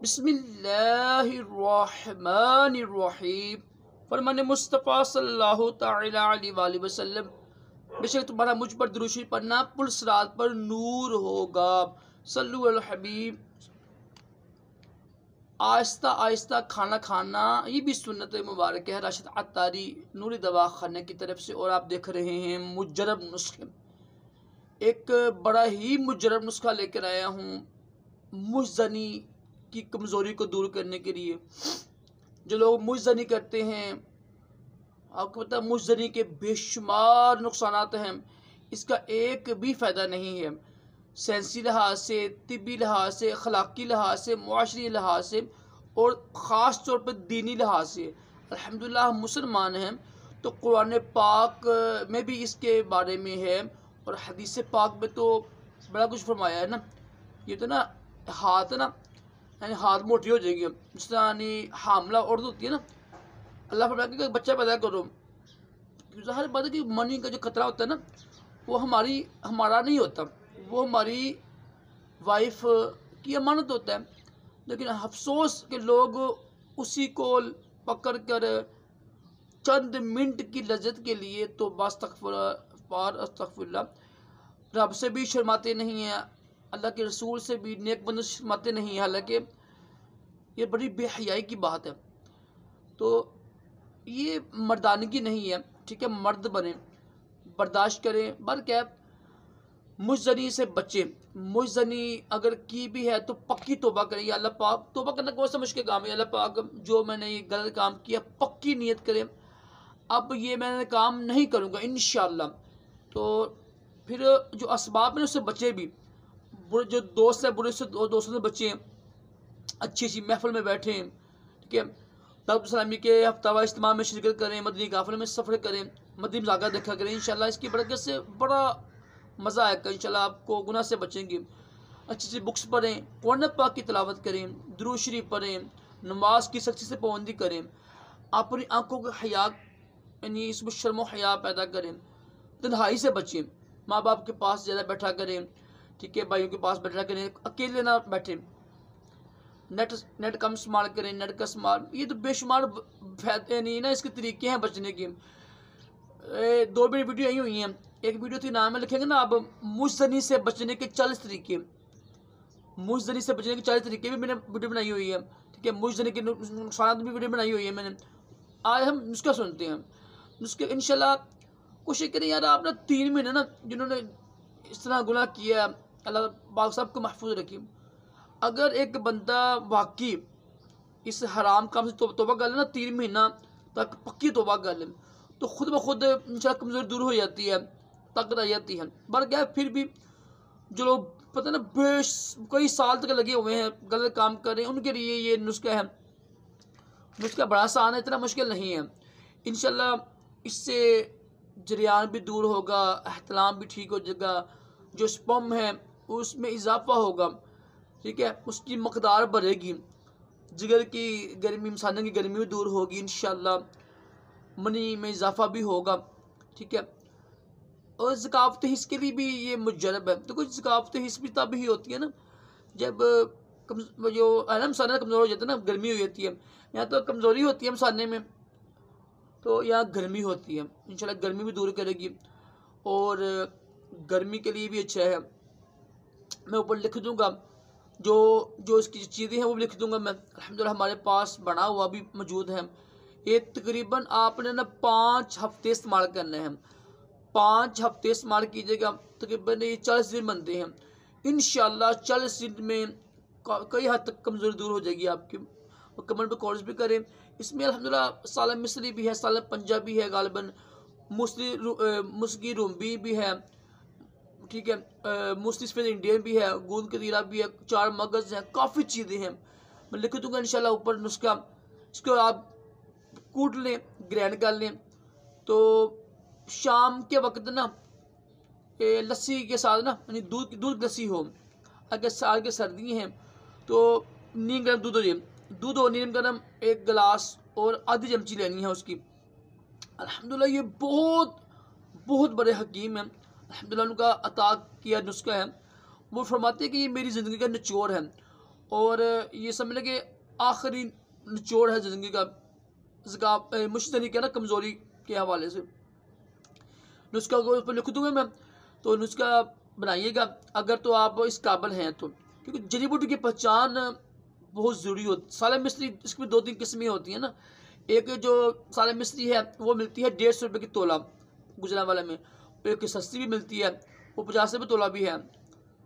बिस्मिल्लाहिर्रहमानिर्रहीम। फरमाने मुस्तफ़ा सल्लल्लाहु तआला अलैहि वसल्लम, बेशक तुम्हारा मुझ पर दुरूद शरीफ पढ़ना पुलसरात पर नूर होगा। सल्लु अल हबीब। आहिस्ता आहिस्ता खाना खाना ये भी सुन्नत मुबारक है। राशिद अत्तारी नूरी दवा खाने की तरफ से। और आप देख रहे हैं मुजरब नुस्खे। एक बड़ा ही मुजरब नुस्खा लेकर आया हूँ मुज़नी की कमज़ोरी को दूर करने के लिए। जो लोग मुज़नी करते हैं, आपको पता है मुज़नी के बेशुमार नुकसानात हैं, इसका एक भी फ़ायदा नहीं है। साइंसी लिहाज से, तिब्बी लिहाज से, अखलाकी लिहाज से, मुआशरी लिहाज से और ख़ास तौर पर दीनी लिहाज से। अल्हम्दुलिल्लाह हम मुसलमान हैं तो कुरान पाक में भी इसके बारे में है और हदीस पाक में तो बड़ा कुछ फरमाया है ना। ये तो ना हाथ ना, यानी हाथ मोटी हो जाएगी, जिस तरह यानी हामला औरत होती है ना, अल्लाह फरमाता है कि बच्चा पैदा करो। ज़ाहिर बात है कि मनी का जो खतरा होता है ना, वो हमारा नहीं होता, वो हमारी वाइफ की अमानत होता है। लेकिन अफसोस कि लोग उसी को पकड़ कर चंद मिनट की लज्जत के लिए तो अस्तगफिरुल्लाह रब से भी शर्माते नहीं हैं, अल्लाह के रसूल से भी, नेक बंदों से शर्माते नहीं हैं। हालांकि ये बड़ी बेहयाई की बात है। तो ये मर्दानगी नहीं है, ठीक है, मर्द बने, बर्दाश्त करें। बर क्या मुज़नी से बचे। मुज़नी अगर की भी है तो पक्की तौबा करें। या अल्लाह पाक, तौबा करना कौन सा मुश्किल काम है। अल्लाह पाक जो मैंने ये गलत काम किया, पक्की नियत करें अब ये मैंने काम नहीं करूँगा इंशाअल्लाह। तो फिर जो असबाब में उससे बचे भी, बुरे जो दोस्त है बुरे से दोस्तों से बचें, अच्छी अच्छी महफिल में बैठें, ठीक है, दावत इस्लामी के हफ्तावार इज्तिमा में शिरकत करें, मदनी काफिले में सफ़र करें, मदनी मज़ाक़ देखा करें। इंशाअल्लाह इसकी बरकत से बड़ा मज़ा आएगा। इंशाअल्लाह आपको गुनाह से बचेंगे। अच्छी अच्छी बुक्स पढ़ें, कुरान पाक की तिलावत करें, दुरूद शरीफ पढ़ें, नमाज की सख्ती से पाबंदी करें, अपनी आंखों को हया यानी इसमें शर्म व हया पैदा करें, तन्हाई से बचें, माँ बाप के पास ज़्यादा बैठा करें, ठीक है, भाइयों के पास बैठा करें, अकेले ना बैठें, नेट कम इस्तेमाल करें, नेट का इस्तेमाल, ये तो बेशुमार फायदे नहीं ना, इसके तरीके हैं बचने के। दो बड़ी वीडियो आई हुई हैं। एक वीडियो थी, नाम में लिखेंगे ना आप, मुज़नी से बचने के 40 तरीके। मुज़नी से बचने के 40 तरीके भी मैंने वीडियो बनाई हुई है, ठीक है, मुज़नी के नुकसान भी वीडियो बनाई हुई है मैंने। आज हम नुस्खा सुनते हैं। नुस्खे इंशाल्लाह कोशिश करें यार, आप ना 3 महीने ना, जिन्होंने इस तरह गुनाह किया, अल्लाह पाक साहब को महफूज रखिए। अगर एक बंदा वाकई इस हराम काम से तौबा कर ले ना, 3 महीना तक पक्की तौबा कर ले, तो खुद ब खुद इंशाल्लाह कमज़ोरी दूर हो जाती है, ताकत आ जाती है। पर क्या है, फिर भी जो लोग पता ना कई साल तक लगे हुए हैं गलत काम कर रहे हैं, उनके लिए ये नुस्खा है। नुस्खा बड़ा आसान है, इतना मुश्किल नहीं है। इंशाल्लाह इससे जरियान भी दूर होगा, एहतलाम भी ठीक हो जाएगा, जो स्पर्म है उसमें इजाफा होगा, ठीक है, उसकी मकदार बढ़ेगी, जिगर की गर्मी, इंसानों की गर्मी भी दूर होगी, इंशाल्लाह मनी में इजाफा भी होगा, ठीक है। और ज़कावत हिस्स के लिए भी ये मुजरब है। तो कुछ ज़कावत हिस्स भी तब ही होती है ना जब जो आलम साना कमज़ोर हो जाता है ना, गर्मी हो जाती है। यहाँ तो कमज़ोरी होती है मसाने में, तो यहाँ गर्मी होती है। इंशाल्लाह गर्मी भी दूर करेगी और गर्मी के लिए भी अच्छा है। मैं ऊपर लिख दूँगा जो जो इसकी चीज़ें हैं, वो भी लिख दूँगा मैं। अल्हम्दुलिल्लाह हमारे पास बना हुआ भी मौजूद है। ये तकरीबन आपने ना 5 हफ्ते इस्तेमाल करने हैं। 5 हफ्ते इस्तेमाल कीजिएगा, तकरीबन ये 40 दिन बनते हैं। इंशाल्लाह 40 दिन में कई हद तक कमज़ोरी दूर हो जाएगी आपकी। और कमेंट पर कॉल्स भी करें। इसमें अल्हम्दुलिल्लाह सालन मिस्री भी है, सालन पंजाबी है, गालिबन मुस्गी रूम्बी भी है, ठीक है, मुस्लिम सफ़ेद इंडियन भी है, गूंद कतीरा भी है, 4 मगज़ है, काफ़ी चीज़ें हैं। मैं लिख दूँगा इंशाल्लाह ऊपर नुस्खा। इसको आप कूट लें, ग्राइंड कर लें, तो शाम के वक्त ना लस्सी के साथ ना, यानी दूध लस्सी हो, अगर साल के सर्दी हैं तो नीम गर्म दूध हो जाए, दूध और नीम गर्म 1 गिलास और आधी चमची लेनी है उसकी। अल्हम्दुलिल्लाह ये बहुत बहुत बड़े हकीम हैं, अल्हम्दुलिल्लाह उनका अता किया नुस्खा है। वो फरमाते हैं कि ये मेरी ज़िंदगी का निचोड़ है और ये समझ लें कि आखिरी निचोड़ है ज़िंदगी का मुश्तरी के ना कमज़ोरी के हवाले से। नुस्खा को ऊपर लिख दूंगा मैं, तो नुस्खा बनाइएगा अगर तो आप इस काबिल हैं तो, क्योंकि जड़ी बूटी की पहचान बहुत ज़रूरी होती। साले मिस्री इसकी 2-3 किस्में होती हैं ना। एक जो साले मिस्री है वो मिलती है 150 रुपये की तोला गुजरांवाला में, एक सस्ती भी मिलती है वो 50 रुपये तोला भी है,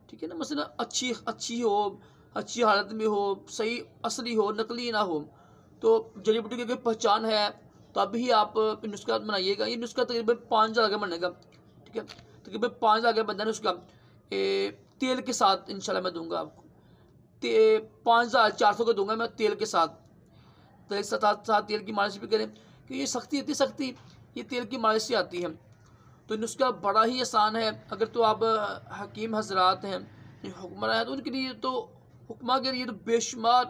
ठीक है ना। मसला अच्छी हो, अच्छी हालत में हो, सही असली हो, नकली ना हो। तो जड़ी बूटी की अगर पहचान है तब ही आप नुस्खा बनाइएगा। ये नुस्खा तकरीबन 5,000 का बनेगा, ठीक है। तकरीबन 5,000 का बनता है नुस्खा। तेल के साथ इंशाल्लाह मैं दूंगा आपको, 5,400 का दूंगा मैं तेल के साथ। तेल के साथ तेल की मालिश भी करें, क्योंकि ये सख्ती इतनी सख्ती ये तेल की मालिश से आती है। तो नुस्खा बड़ा ही आसान है। अगर तो आप हकीम हजरात हैं, हुक्मरान हैं, तो उनके लिए तो हुक्मा के लिए तो बेशुमार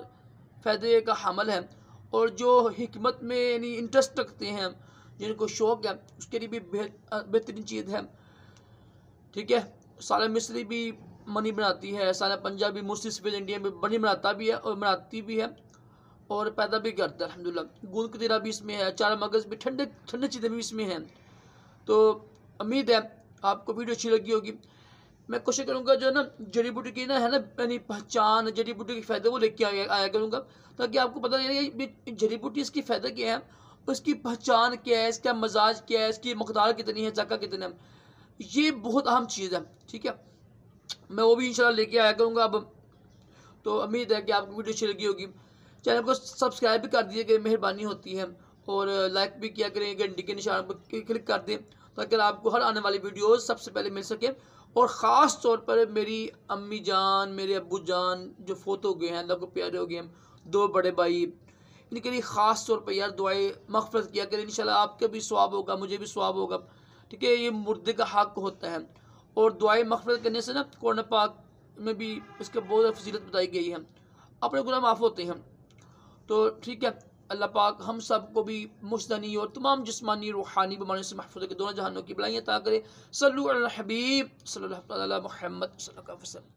फ़ायदे का हमल है। और जो हिकमत में यानी इंटरेस्ट रखते हैं, जिनको शौक़ है, उसके लिए भी बेहतरीन चीज़ है, ठीक है। साले मिस्री भी मनी बनाती है, साले पंजाबी मुस्लिम सफ़ेद इंडिया में मनी बनाता भी है और बनाती भी है और पैदा भी करता है अल्हम्दुलिल्लाह। गूंद कतीरा भी इसमें है, चार मगज़ भी, ठंडे ठंडे चीज़ें भी इसमें हैं। तो उम्मीद है आपको वीडियो अच्छी लगी होगी। मैं कोशिश करूँगा जो ना जड़ी बूटी की ना है ना यानी पहचान, जड़ी बूटी के फ़ायदे वो लेके आया करूँगा, ताकि आपको पता लगे जड़ी बूटी इसकी फ़ायदा क्या है, उसकी पहचान क्या है, इसका मजाज क्या है, इसकी मकदार कितनी है, जाका कितना है। ये बहुत अहम चीज़ है, ठीक है। मैं वो भी इंशाल्लाह लेके आया करूँगा अब। तो उम्मीद है कि आपको वीडियो अच्छी लगी होगी। चैनल को सब्सक्राइब भी कर दीजिएगा, मेहरबानी होती है, और लाइक भी किया करें, घंटी के निशान पर क्लिक कर दें ताकि आपको हर आने वाली वीडियो सबसे पहले मिल सके। और ख़ास तौर पर मेरी अम्मी जान, मेरे अब्बू जान जो फोत हो गए हैं, अल्लाह को प्यारे हो गए हैं, 2 बड़े भाई, इनके लिए ख़ास तौर पर यार दुआएं मग़फ़िरत किया करें। इंशाल्लाह आपका भी सवाब होगा, मुझे भी सवाब होगा, ठीक है। ये मुर्दे का हक होता है, और दुआएं मग़फ़िरत करने से ना कुरान पाक में भी इसका बहुत फजीलत बताई गई है, अपने गुनाह माफ़ होते हैं। तो ठीक है, अल्लाह पाक हम सब को भी मुस्तनी और तमाम जिस्मानी रूहानी बीमारियों से महफूज़ के दोनों जहानों की बलाइयाँ अता करे। सल्लल्लाहु अलैहि हबीब सल्लल्लाहु अलैहि मुहम्मद सल्लल्लाहु अलैहि वसल्लम।